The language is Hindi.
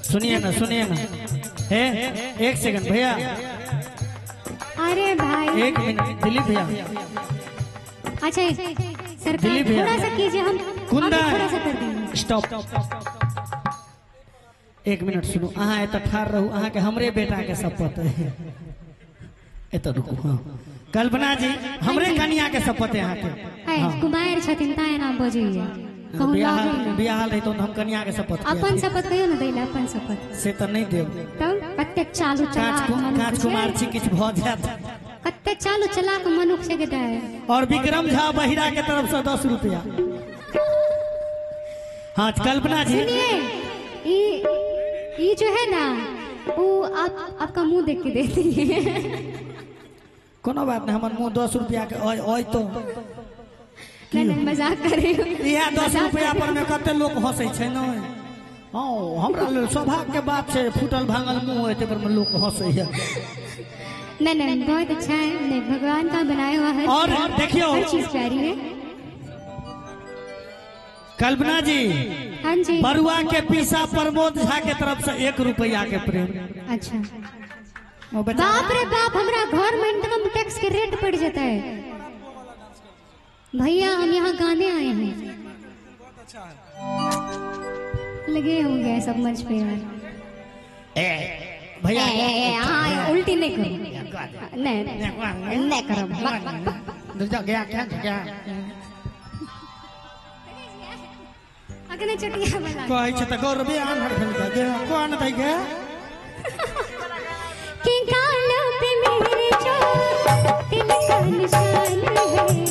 सुनिए ना है एक सेकंड भैया। अरे भाई एक मिनट दिलीप भैया। अच्छा सरकार थोड़ा सा कीजिए, हम कुंदा थोड़ा सा कर देंगे। स्टॉप एक मिनट सुनो। अहाँ एत ठार रहू, अहाँ के हमरे बेटा के शपथ है। एत रुकू। हाँ कल्पना जी हमरे कन्या के शपथ है। अहाँ के है कुमार छथिन ताए नाम बजिए बियाह रही तो हम कन्या के शपथ अपन शपथ कहियो ना दैला अपन शपथ से तो नहीं देव। तब कते चालू चला कांच कुमार छी किछ भ जात कते चालू चला के मनुख से के दे। और विक्रम झा बहिरा के तरफ से 10 रुपया। हाँ कल्पना जी ये जो है ना वो आपका मुंह देख के देती है। कोनो बात नहीं, हमार मुंह 10 रुपया के ओय तो नहीं मजाक कर रही हूं। यह 10 रुपया पर में कते लोग हंसे छै न। हां हमरा सौभाग्य के बात से फूटल भांगल मुंह होते पर में लोग हंसे है। नहीं बहुत अच्छा है। नहीं भगवान का बनाया हुआ है और देखियो हर चीज प्यारी है। कल्पना जी हाँ जी बरुआ के पीसा प्रमोद झा के तरफ से 1 रुपया के प्रेम। अच्छा बाप रे बाप, हमरा घर में इनकम टैक्स के रेट पड़ जाता है भैया। हम यहाँ गाने आए हैं, लगे होंगे सब मंच पे भैया। हाँ उल्टी नहीं करो, नहीं करो गया अगने चटिया वाला कहै छ त गौरव आन हर खेल के कोन दै के कि गालों पे मेरे जो दिल का निशान है।